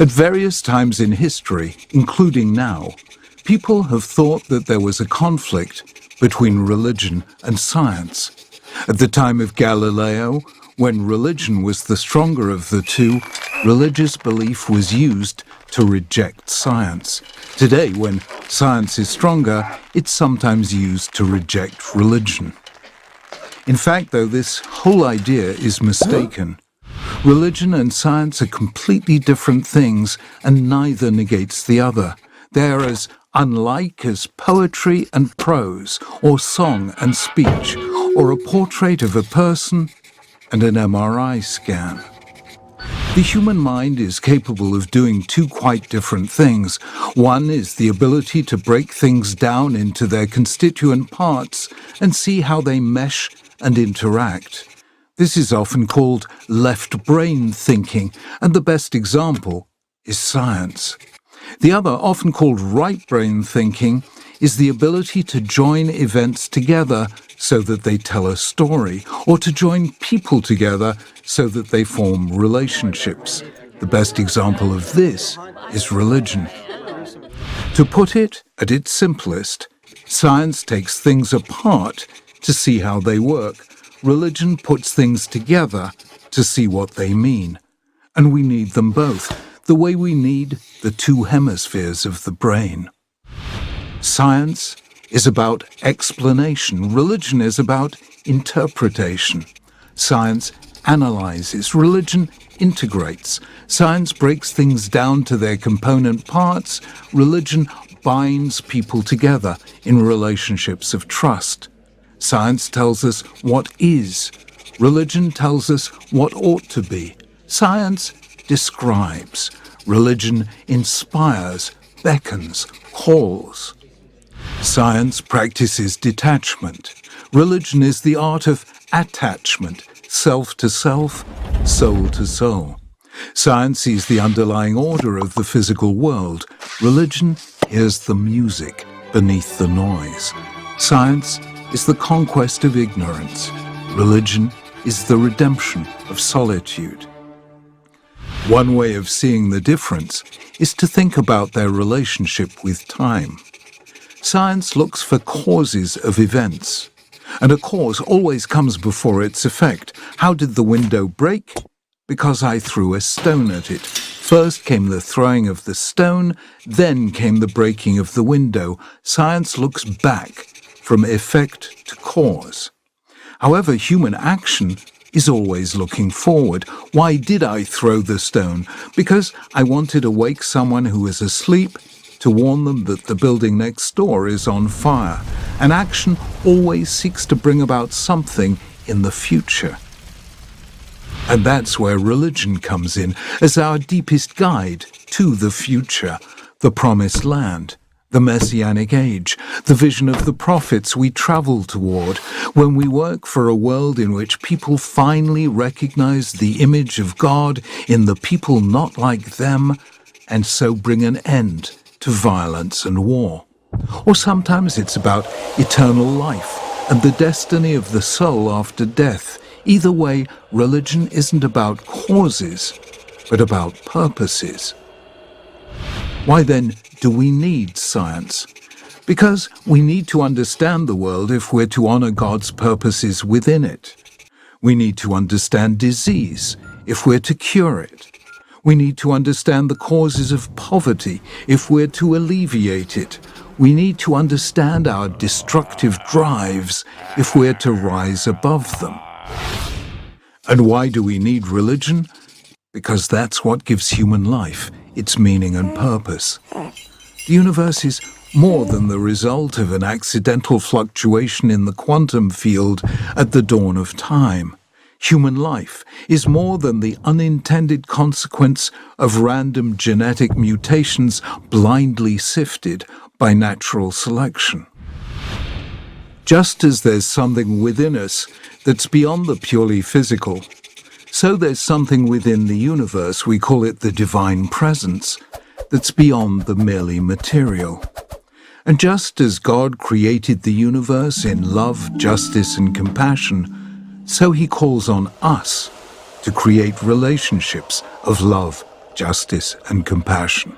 At various times in history, including now, people have thought that there was a conflict between religion and science. At the time of Galileo, when religion was the stronger of the two, religious belief was used to reject science. Today, when science is stronger, it's sometimes used to reject religion. In fact, though, this whole idea is mistaken. Religion and science are completely different things, and neither negates the other. They are as unlike as poetry and prose, or song and speech, or a portrait of a person and an MRI scan. The human mind is capable of doing two quite different things. One is the ability to break things down into their constituent parts and see how they mesh and interact. This is often called left brain thinking, and the best example is science. The other, often called right brain thinking, is the ability to join events together so that they tell a story, or to join people together so that they form relationships. The best example of this is religion. To put it at its simplest, science takes things apart to see how they work. Religion puts things together to see what they mean. And we need them both, the way we need the two hemispheres of the brain. Science is about explanation. Religion is about interpretation. Science analyzes. Religion integrates. Science breaks things down to their component parts. Religion binds people together in relationships of trust. Science tells us what is. Religion tells us what ought to be. Science describes. Religion inspires, beckons, calls. Science practices detachment. Religion is the art of attachment, self to self, soul to soul. Science sees the underlying order of the physical world. Religion hears the music beneath the noise. Science is the conquest of ignorance. Religion is the redemption of solitude. One way of seeing the difference is to think about their relationship with time. Science looks for causes of events, and a cause always comes before its effect. How did the window break? Because I threw a stone at it. First came the throwing of the stone, then came the breaking of the window. Science looks back from effect to cause. However, human action is always looking forward. Why did I throw the stone? Because I wanted to wake someone who was asleep to warn them that the building next door is on fire. An action always seeks to bring about something in the future. And that's where religion comes in as our deepest guide to the future, the promised land, the messianic age, the vision of the prophets we travel toward, when we work for a world in which people finally recognize the image of God in the people not like them, and so bring an end to violence and war. Or sometimes it's about eternal life and the destiny of the soul after death. Either way, religion isn't about causes, but about purposes. Why then do we need science? Because we need to understand the world if we're to honor God's purposes within it. We need to understand disease if we're to cure it. We need to understand the causes of poverty if we're to alleviate it. We need to understand our destructive drives if we're to rise above them. And why do we need religion? Because that's what gives human life its meaning and purpose. The universe is more than the result of an accidental fluctuation in the quantum field at the dawn of time. Human life is more than the unintended consequence of random genetic mutations blindly sifted by natural selection. Just as there's something within us that's beyond the purely physical, so there's something within the universe, we call it the divine presence, that's beyond the merely material. And just as God created the universe in love, justice, and compassion, so he calls on us to create relationships of love, justice, and compassion.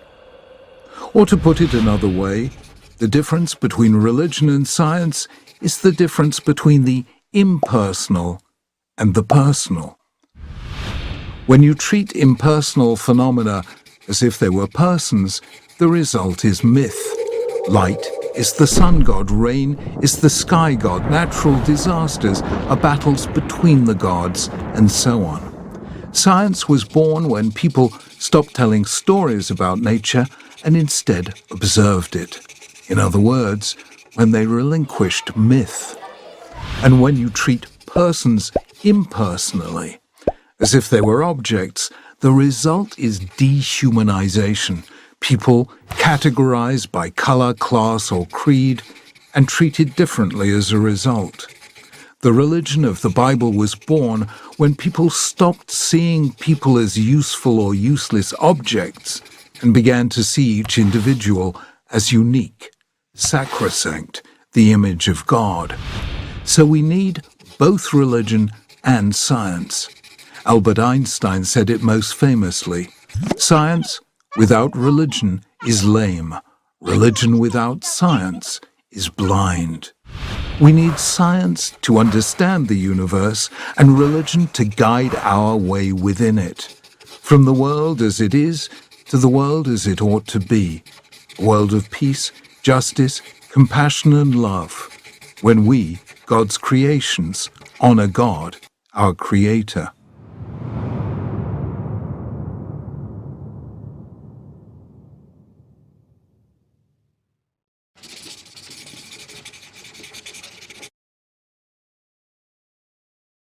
Or to put it another way, the difference between religion and science is the difference between the impersonal and the personal. When you treat impersonal phenomena as if they were persons, the result is myth. Light is the sun god, rain is the sky god, natural disasters are battles between the gods, and so on. Science was born when people stopped telling stories about nature and instead observed it. In other words, when they relinquished myth. And when you treat persons impersonally, as if they were objects, the result is dehumanization. People categorized by color, class, or creed, and treated differently as a result. The religion of the Bible was born when people stopped seeing people as useful or useless objects and began to see each individual as unique, sacrosanct, the image of God. So we need both religion and science. Albert Einstein said it most famously, "Science without religion is lame. Religion without science is blind." We need science to understand the universe and religion to guide our way within it. From the world as it is to the world as it ought to be. A world of peace, justice, compassion and love. When we, God's creations, honor God, our Creator.